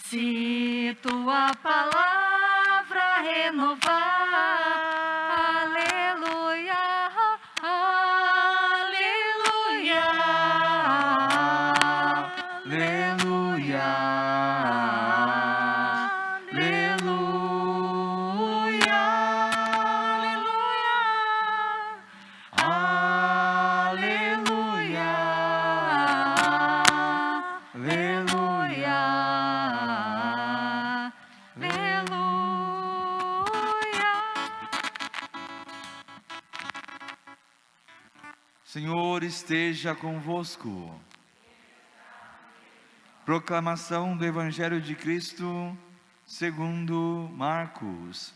Se tua palavra renovar, aleluia, aleluia, Aleluia, aleluia, aleluia, aleluia, Senhor esteja convosco. Proclamação do Evangelho de Cristo segundo Marcos.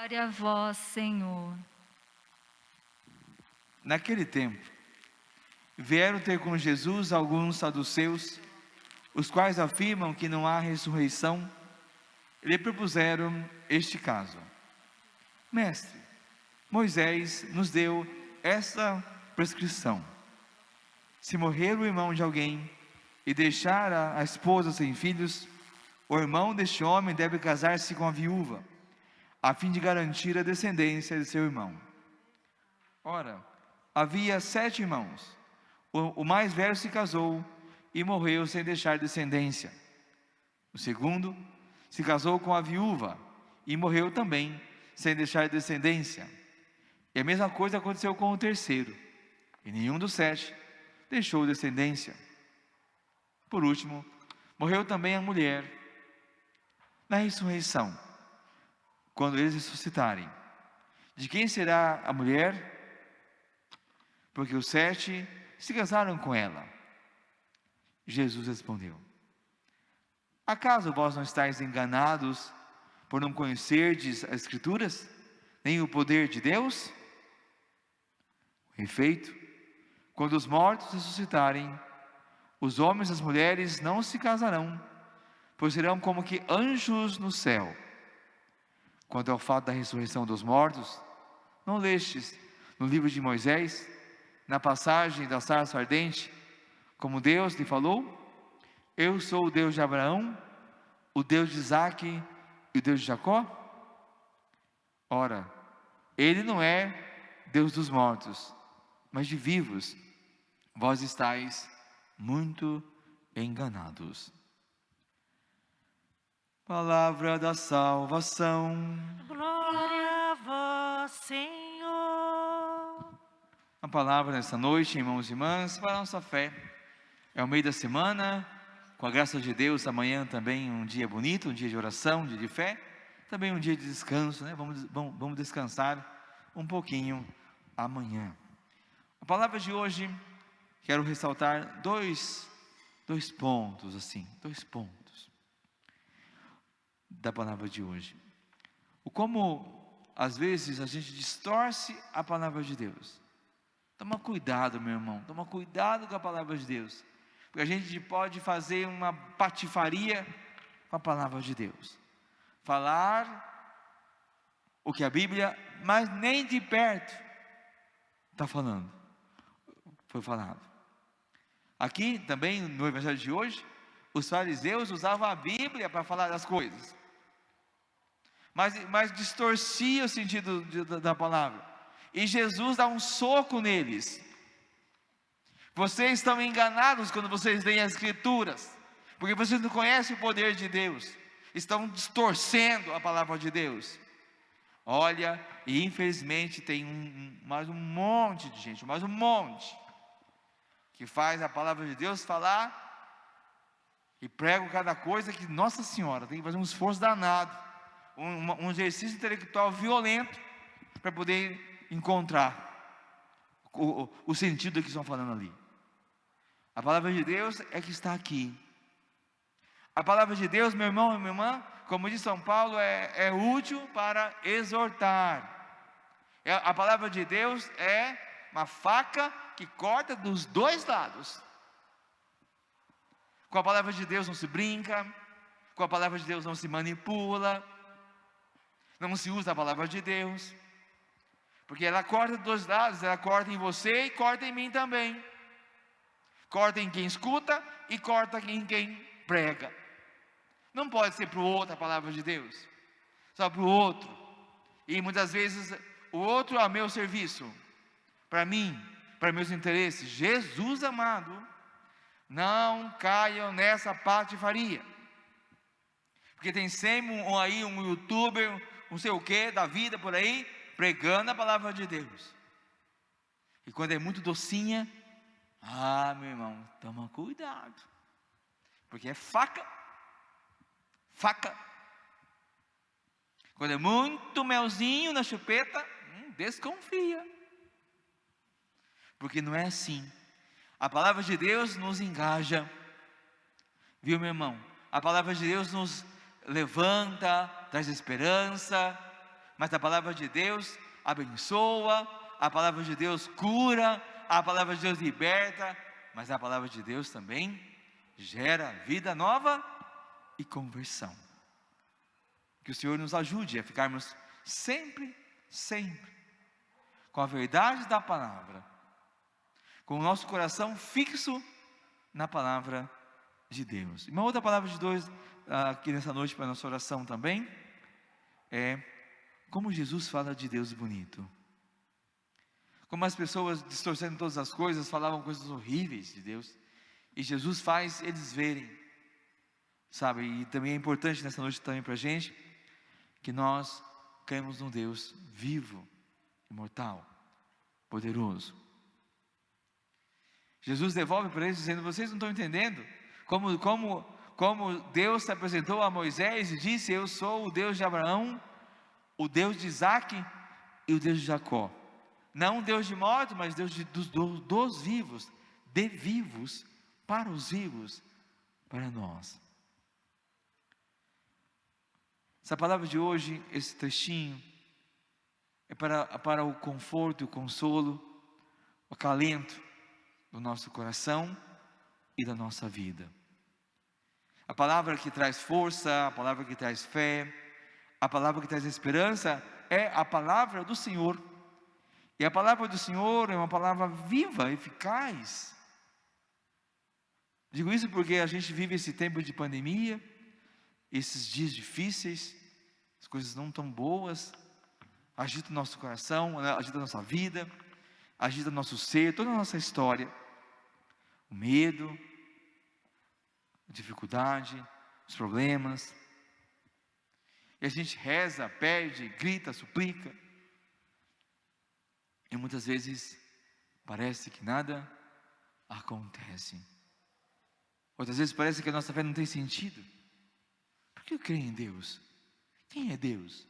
glória a vós, Senhor. Naquele tempo, vieram ter com Jesus alguns saduceus, os quais afirmam que não há ressurreição. Lhe propuseram este caso: Mestre, Moisés nos deu esta prescrição: se morrer o irmão de alguém e deixar a esposa sem filhos, o irmão deste homem deve casar-se com a viúva, a fim de garantir a descendência de seu irmão. Ora, havia 7 irmãos. O mais velho se casou e morreu sem deixar descendência. O segundo se casou com a viúva e morreu também sem deixar descendência. E a mesma coisa aconteceu com o terceiro, e nenhum dos 7 deixou descendência. Por último, morreu também a mulher. Na ressurreição, quando eles ressuscitarem, de quem será a mulher? Porque os 7 se casaram com ela. Jesus respondeu: acaso vós não estáis enganados por não conhecerdes as Escrituras, nem o poder de Deus? Com efeito, quando os mortos ressuscitarem, os homens e as mulheres não se casarão, pois serão como que anjos no céu. Quanto ao fato da ressurreição dos mortos, não lestes no livro de Moisés, na passagem da sarça ardente, como Deus lhe falou: eu sou o Deus de Abraão, o Deus de Isaque e o Deus de Jacó? Ora, Ele não é Deus dos mortos, mas de vivos. Vós estáis muito enganados. Palavra da salvação. Glória a vós, Senhor. A palavra nessa noite, irmãos e irmãs, para a nossa fé. É o meio da semana, com a graça de Deus, amanhã também um dia bonito, um dia de oração, um dia de fé, também um dia de descanso, né? Vamos descansar um pouquinho amanhã. A palavra de hoje, quero ressaltar dois pontos da palavra de hoje. O como às vezes a gente distorce a palavra de Deus. Toma cuidado, meu irmão, toma cuidado com a palavra de Deus, porque a gente pode fazer uma patifaria com a palavra de Deus, falar o que a Bíblia, mas nem de perto está falando, foi falado. Aqui também no Evangelho de hoje, os fariseus usavam a Bíblia para falar das coisas, mas distorcia o sentido da palavra, e Jesus dá um soco neles. Vocês estão enganados quando vocês leem as Escrituras, porque vocês não conhecem o poder de Deus, estão distorcendo a palavra de Deus. Olha, e infelizmente tem mais um monte de gente, que faz a palavra de Deus falar e prega cada coisa que, Nossa Senhora, tem que fazer um esforço danado, um exercício intelectual violento para poder encontrar o sentido que estão falando ali. A palavra de Deus é que está aqui. A palavra de Deus, meu irmão e minha irmã, como diz São Paulo, é útil para exortar. A palavra de Deus é uma faca que corta dos dois lados. Com a palavra de Deus não se brinca, com a palavra de Deus não se manipula, não se usa a palavra de Deus, porque ela corta dos dois lados, ela corta em você e corta em mim também, corta em quem escuta e corta em quem prega. Não pode ser para o outro a palavra de Deus, só para o outro. E muitas vezes o outro a meu serviço, para mim, para meus interesses. Jesus amado, não caiam nessa patifaria. Porque tem sempre um youtuber, não sei o que, da vida por aí, pregando a palavra de Deus. E quando é muito docinha, meu irmão, toma cuidado. Porque é faca. Faca. Quando é muito melzinho na chupeta, desconfia. Porque não é assim. A palavra de Deus nos engaja. Viu, meu irmão? A palavra de Deus nos levanta, traz esperança. Mas a palavra de Deus abençoa. A palavra de Deus cura. A palavra de Deus liberta. Mas a palavra de Deus também gera vida nova e conversão. Que o Senhor nos ajude a ficarmos sempre com a verdade da palavra, com o nosso coração fixo na palavra de Deus. E uma outra palavra de Deus aqui nessa noite para a nossa oração também é como Jesus fala de Deus bonito. Como as pessoas distorcendo todas as coisas, falavam coisas horríveis de Deus, e Jesus faz eles verem, sabe? E também é importante nessa noite também para a gente, que nós cremos num Deus vivo, imortal, poderoso. Jesus devolve para eles dizendo: vocês não estão entendendo como Deus se apresentou a Moisés e disse: eu sou o Deus de Abraão, o Deus de Isaac e o Deus de Jacó. Não Deus de mortos, mas Deus dos vivos, de vivos, para os vivos, para nós. Essa palavra de hoje, esse trechinho, é para o conforto, o consolo, o acalento do nosso coração e da nossa vida. A palavra que traz força, a palavra que traz fé, a palavra que traz esperança é a palavra do Senhor. E a palavra do Senhor é uma palavra viva, eficaz. Digo isso porque a gente vive esse tempo de pandemia, esses dias difíceis, as coisas não tão boas, agita o nosso coração, agita a nossa vida, agita o nosso ser, toda a nossa história. O medo, a dificuldade, os problemas. E a gente reza, pede, grita, suplica. E muitas vezes parece que nada acontece. Outras vezes parece que a nossa fé não tem sentido. Por que eu creio em Deus? Quem é Deus?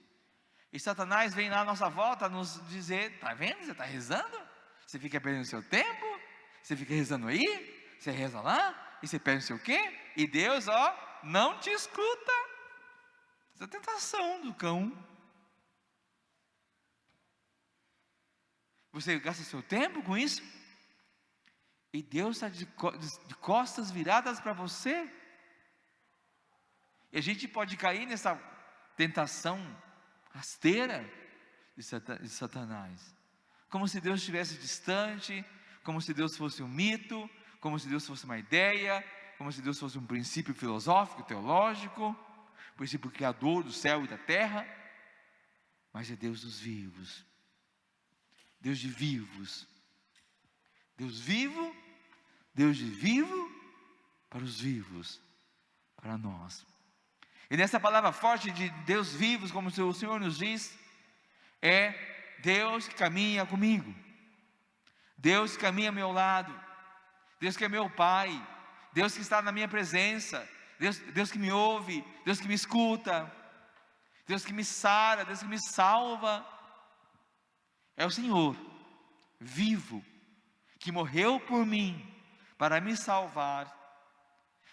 E Satanás vem lá à nossa volta nos dizer: está vendo? Você está rezando? Você fica perdendo seu tempo? Você fica rezando aí? Você reza lá? E você perde não sei o quê? E Deus, não te escuta. Essa é a tentação do cão. Você gasta seu tempo com isso? E Deus está de costas viradas para você? E a gente pode cair nessa tentação rasteira de Satanás. Como se Deus estivesse distante, como se Deus fosse um mito, como se Deus fosse uma ideia, como se Deus fosse um princípio filosófico, teológico, princípio criador do céu e da terra. Mas é Deus dos vivos, Deus de vivos, Deus vivo, Deus de vivo para os vivos, para nós. E nessa palavra forte de Deus vivos, como o Senhor nos diz, é Deus que caminha comigo, Deus que caminha ao meu lado, Deus que é meu Pai, Deus que está na minha presença, Deus que me ouve, Deus que me escuta, Deus que me sara, Deus que me salva. É o Senhor vivo, que morreu por mim, para me salvar,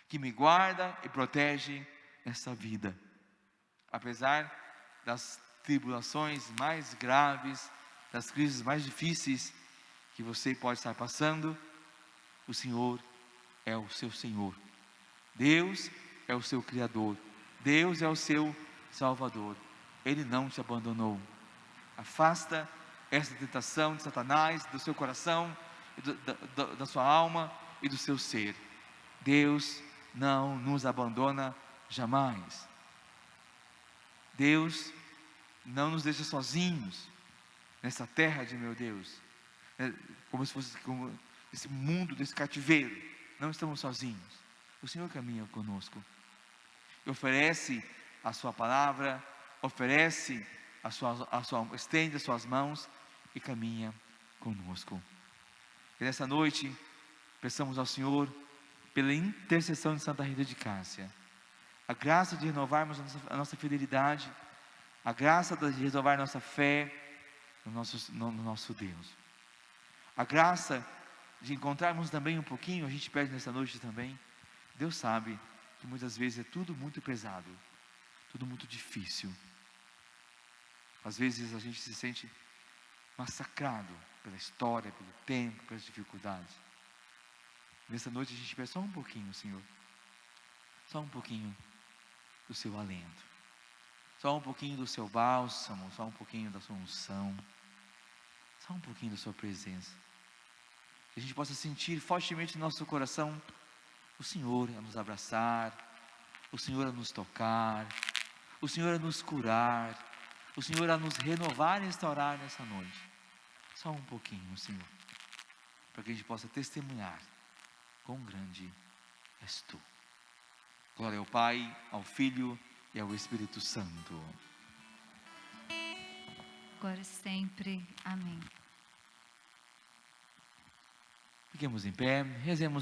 que me guarda e protege nessa vida. Apesar das tribulações mais graves, das crises mais difíceis que você pode estar passando, o Senhor é o seu Senhor. Deus é o seu Criador. Deus é o seu Salvador. Ele não te abandonou. Afasta essa tentação de Satanás do seu coração, da sua alma e do seu ser. Deus não nos abandona jamais. Deus não nos deixa sozinhos nessa terra de meu Deus, como se fosse como esse mundo desse cativeiro. Não estamos sozinhos. O Senhor caminha conosco e oferece a sua palavra, oferece estende as suas mãos e caminha conosco. E nessa noite peçamos ao Senhor, pela intercessão de Santa Rita de Cássia, a graça de renovarmos a nossa fidelidade, a graça de renovar nossa fé no nosso Deus, a graça de encontrarmos também um pouquinho. A gente pede nessa noite também. Deus sabe que muitas vezes é tudo muito pesado, tudo muito difícil. Às vezes a gente se sente massacrado pela história, pelo tempo, pelas dificuldades. Nessa noite a gente pede só um pouquinho, Senhor, só um pouquinho do seu alento, só um pouquinho do seu bálsamo, só um pouquinho da sua unção, só um pouquinho da sua presença. Que a gente possa sentir fortemente no nosso coração o Senhor a nos abraçar, o Senhor a nos tocar, o Senhor a nos curar, o Senhor a nos renovar e restaurar nessa noite. Só um pouquinho, Senhor, para que a gente possa testemunhar quão grande és Tu. Glória ao Pai, ao Filho e ao Espírito Santo. Agora e sempre. Amém. Fiquemos em pé, rezemos.